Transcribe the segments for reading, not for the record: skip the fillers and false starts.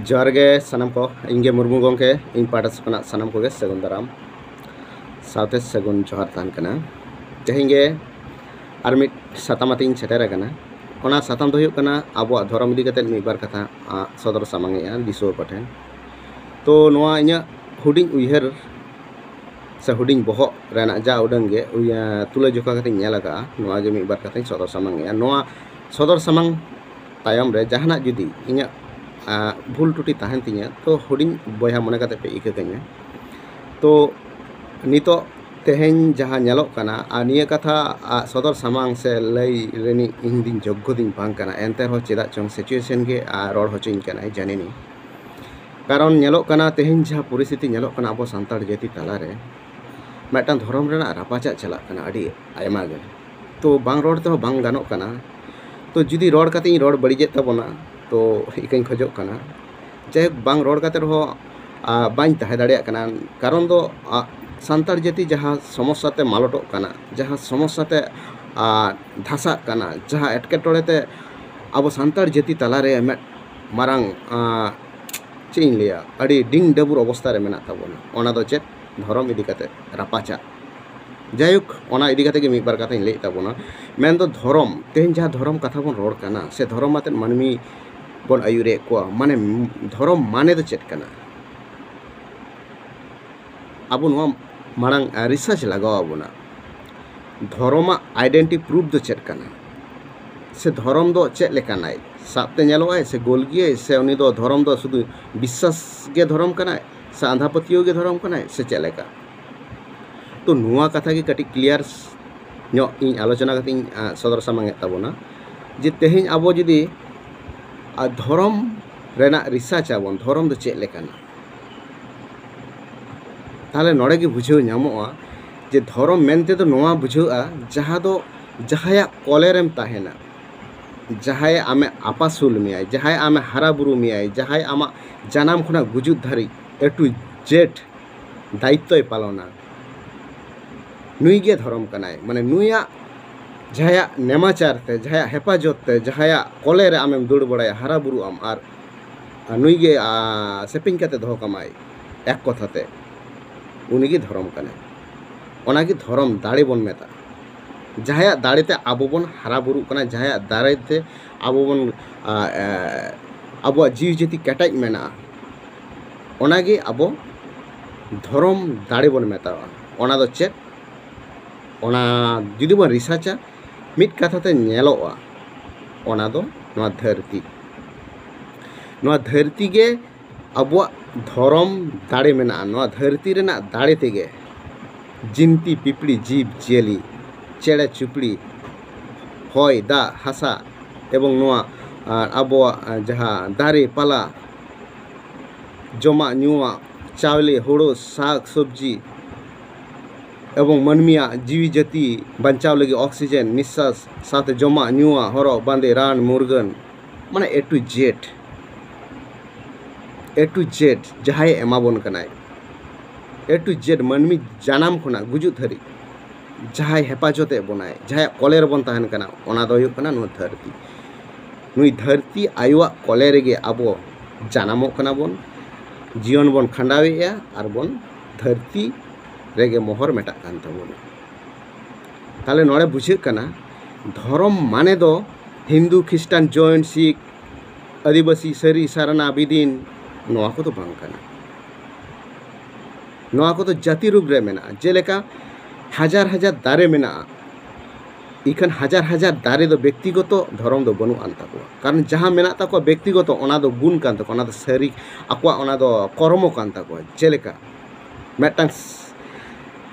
Jorge sanam ko inge murmu gongke ing patas pana sanam ko ge segun daram saute segun johar tan kana tehinge armit satamating cetera kana ona satam do huyuk kana abo dhorom idi kate mibar katha sodor samange ya diso paten to noa inya huding uiher se huding bohok rena ja udang ge uya tula joka kate nyala ka noa ge mibar katha sodor samange ya noa sodor samang tayam re jahana judi inya भूल टुटी तहन तिया तो हुडिंग बया मन कते पे इकाकanya तो नितो तेहेन जहाँ ñelok kana निया कथा सदर सामांग से लई रेनी इन दिन जोग्य दिन बांग kana एंते हो चेदा चोंग सिचुएशन के रोड होचिन kana जानिनी कारण ñelok kana तेहेन जहाँ परिस्थिति ñelok kana अब सान्ताड़ जाति तालारे मेटन धर्म रेना रापाचा चला kana अडी आयमा गे तो बांग रोड तो बांग गानोक kana तो जुदी रोड कते रोड बड़ीजे तबोना तो इकाइन खोजोग कना जय बांग रोड काते रहो बाइन तहे दाड़िया कना कारण दो सान्ताड़ जाति जहाँ समस्या ते मालटोग कना जहाँ समस्या ते धासा कना जहाँ एटकेटोड़े ते अब सान्ताड़ जाति तालारे में मारांग चेइन लिया अड़ी डिंग डबुर अवस्था रे मेना ताबोना ओना दो चेत धर्म इदी काते रापाचा जायुक ओना इदी काते गे मिबार कथा इन लई ताबोना मेन दो धर्म तेहेन जहाँ धर्म कथा बोन रोड कना से धर्म माते मानमी बन आयुरे को माने धर्म माने तो चेक कना अब मांग रिसर्च लगाओ अबना धर्म आइडेंटिटी प्रूफ दो चेक कना से धर्म दो चेक लेकानाय साबते नेलोय से गोलगिए से उनी दो धर्म दो शुधु विश्वास के धर्म कनाय से आंधापतियो के धर्म कनाय से चलेका तो नुआ कथा की कटी क्लियर नो इन आलोचना कती सदर सामांगे ताबोना जे तेहेन आबो जदी धर्म रेना रिसर्च आबन धर्म दो चेक लेकाना ताले नोड़े के बुझाव नामोआ जे धर्म मेनते तो नोआ बुझावा जहाँ दो जहाया कलेरेम ताहेना जहाय आमे आपासुल मियाय जहाय आमे हाराबुरु मियाय जहाय आमा जानाम खुना गुजुत धारी ए टू जेड दायित्वय पालना नुई गे धर्म कनाय माने नुया जहाया नेमाचार ते जहाया हेफाजत ते जहाया कलेरे आमेम दुड़ बड़ाया हाराबुरु आम आर नुई गे सेपिंग कते दहो कमाय एक कथाते उनीगे धर्म कनाय ओनागे धर्म दाड़े बन मेता जहाया दाड़ेते आबो बन हाराबुरु कना जहाया दाड़ेते आबो बन आबो जीव जति केटाज मेना ओनागे आबो धर्म दाड़े बन मेता ओना दो चेक ओना जुदी बन रिसर्चा मिट कथाते नेलोआ ओना दो नोआ धरती गे आबो धर्म दाड़े मेना नोआ धरती रेना दाड़े तेगे जिंती पिपड़ी जीव जियली चेड़े चुपड़ी हय दा हासा एवं नोआ आबो जहाँ दारे पाला जमा नुआ चावले हुड़ो साग सब्जी एवं मनमिया जीवी जाति बचाव लगे ऑक्सीजन निश्वास साथ जमा नुआ हरो बांदे रान मुर्गन माने ए टू जेड जहाय एमाबन कनाय ए टू जेड मनमी जानाम खुना गुजुत धरी जहाय हेफाजते बनाय जहाय कलेर बन तहन कना ओना दो हुयुग कना नुई धरती आयुआ कले रेगे आबो जानामो कना बन जीवन बन खंडावेया आर बन धरती रेगे मोहर मेटा कान ताबोना ताले नोड़े बुझे कना धर्म माने दो हिंदू ख्रिस्टान जैन सिख आदिवासी सरी सारना बिदिन नोआ को तो बांग कना नोआ को तो जाति रूप रे मेना जेलेका हजार हजार दारे मेना इखन हजार हजार दारे दो व्यक्तिगत धर्म दो बनु आन ताकोआ कारण जहाँ मेना ताकोआ व्यक्तिगत ओना दो गुण कान ताकोआ ओना दो सरी आकोआ ओना दो कर्म कान ताकोआ जेलेका मेटांग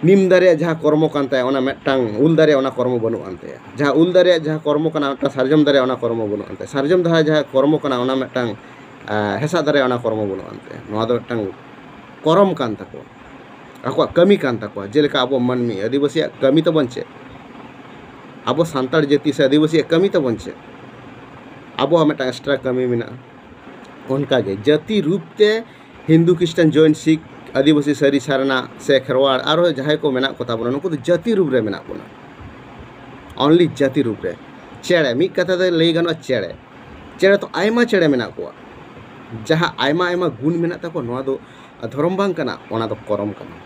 निम दारे जहाँ कर्म कान ताया ओना मेटांग उल दारे ओना कर्म बनु आन ताया जहाँ उल दारे जहाँ कर्म काना ओना सारजम दारे ओना कर्म बनु आन ताया सारजम दारे जहाँ कर्म काना ओना मेटांग हेसा दारे ओना कर्म बनु आन ताया नोआ दो मेटांग कर्म कान ताकोआ आको कमी कान ताकोआ जेलेका आबो मनमी आदिवासी कमी तो बनचे आबो सान्ताड़ जाति से आदिवासी कमी तो बनचे आबो मेटा एक्स्ट्रा कमी मेना उनका के जाति रूप ते हिंदू ख्रिस्टान जैन सिख आदिवासी सरी सारना से खेरवाड़ और जहां को मेना को ताबोना नुको जाति रूप रे मेना बोना ओनली जाति रूप रे चेड़े मिक कथा दे लई गानो चेड़े तो आयमा चेड़े मेना को जहाँ आयमा आयमा गुण मेना तको नोआ दो धर्म बांग कना ओना दो करम कना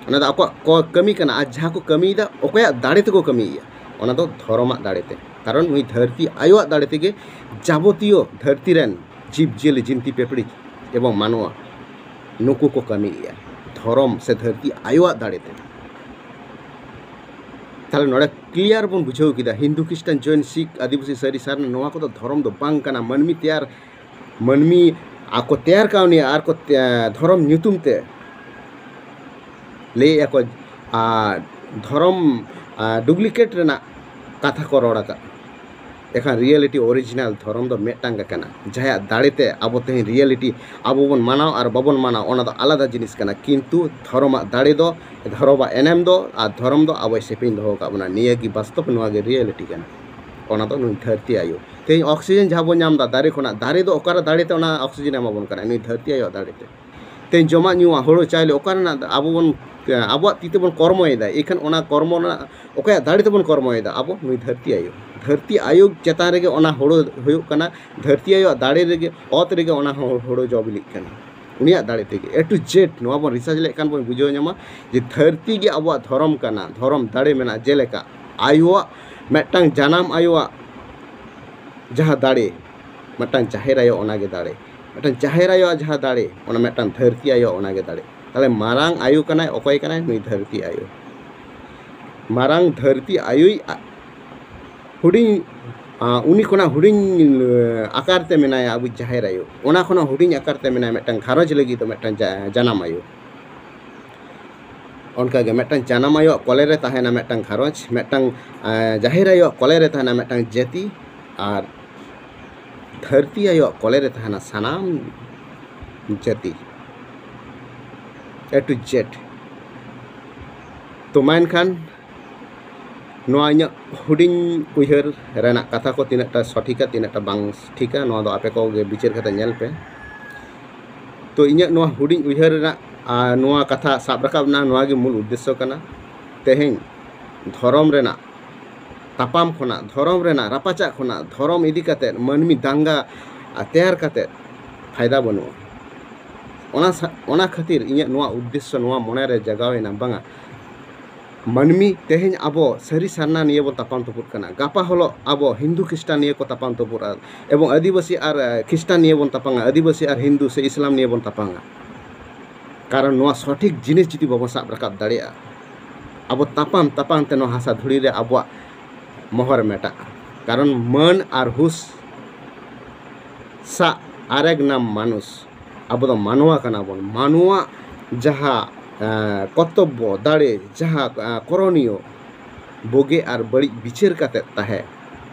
ओना दो आको कमी कना आज जहाँ को कमी दा ओकया दाड़े ते को कमीया ओना दो धर्म दाड़े ते कारण नुई धरती आयो दाड़े तेगे जाबतीय धरती रेन जीव जियली जिंती पेपड़ी एवं मानवा नुकु को कमीया धर्म से धरती आयो दाड़े ते ताले नोड़े क्लियर बन बुझाव किदा हिंदू क्रिश्चियन जैन सिख आदिवासी सारी सार नोआ को धर्म दो बांग कना मनमी तैयार मनमी आको तैयार काउनी आर को धर्म ᱧᱩᱛᱩᱢ ते ले को धर्म डुप्लीकेट रेना कथा को रोड़ा का एखान रियलिटी ओरिजिनल धर्म दो मेटांग कना जहा दाड़े ते आबो ते रियलिटी आबो बन मानाव और बाबन मानाव ओना दो आलादा जिनिस कना किंतु धर्म दाड़े दो धर्म एनेम दो और धर्म दो आबो सेपिन दो का बना निया की वास्तव नोआ गे रियलिटी कना ओना दो नुई धरती आयो ते ऑक्सीजन जहाँ बन नाम दारे खोना दारे दो ओकारा दाड़े ते ओना ऑक्सीजन एमाबन कना नुई धरती आयो दाड़े ते जमा नुआ होड़ो चाइले ओकारा आबो बन आबो तीते बन कर्मयदा एखान ओना कर्म ओकया दाड़े ते बन कर्मयदा आबो नुई धरती आयो चेतान रेगे ओना होड़ो हुयुग कना धरती आयो दाड़े रेगे ओत रेगे ओना होड़ो जबिलिग कना उनिया दाड़े तेगे ए टू जेड नोआ बन रिसार्च लेकान बन बुझाव ᱧᱟᱢᱟ जे धरती गे आबो धर्म कना धर्म दाड़े मेना जेलेका आयो मेटांग जानाम आयो जहाँ दाड़े मेटांग जाहेर आयो ओना गे दाड़े मेटांग जाहेर आयो जहाँ दाड़े ओना मेटांग धरती आयो ओना गे दाड़े ताले मारांग आयो कनाय ओकय कनाय नुई धरती आयो मारांग धरती आयोई हुडिंग उनी खोना हुडिंग आकार ते मेनाया आबु जाहेर आयो ओना खोना हुडिंग आकार ते मेनाया मेटांग घारंज लगी तो मेटांग जानाम आयो उनका गे मेटांग जानाम आयो कोले रे ताहेना मेटांग घारंज मेटांग जाहेर आयो कोले रे ताहेना मेटांग जाति और धरती आयो कोले रे ताहेना सानाम जाति ए टू जेड तो मानखान नोआ इᱧ हुडिंग उयहर रेना कथा को तीनटा सठिका तीनटा बांग ठिका नोआ दो आपे को गे बिचार कते नेल पे तो इᱧ नोआ हुडिंग उयहर रेना नोआ कथा साब रकाबना नोआ गे मूल उद्देश्य कना तेहें धर्म रेना तापाम खोना धर्म रेना रापाचा खोना धर्म इदी कते मनमी दांगा तैयार कते फायदा बनु ओना खातिर इᱧ नोआ उद्देश्य नोआ मने रे जगावेना बांगा मनमी तेहें आबो सारी सारना निये बन तापाम तपुर कना गापा हलो आबो हिंदू क्रिस्टान निये को तापाम तपुर एवं आदिवासी और क्रिस्टान निये बन तापांगा आदिवासी और हिंदू से इस्लाम निये बन तापांगा कारण नोआ सठिक जिनिस जुदी बाबो साब रकाब दाड़ेया आबो तापाम तापाम ते नोआ हासा धुड़ी रे आबो महर मेटा कारण मन और हुस सा आरेग नाम मानुष आबो दो मानवा कना बन मानवा जहाँ कर्तव्य दाड़े जहाँ करणीय बोगे और बड़ी बिचार काते ताहे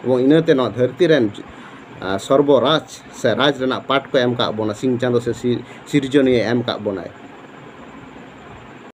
वो इनाते न धरती रेन सर्वराज से राज रेना पाठ को एम का बोना सिंह चांदो से सिरजनीय एम का बनाए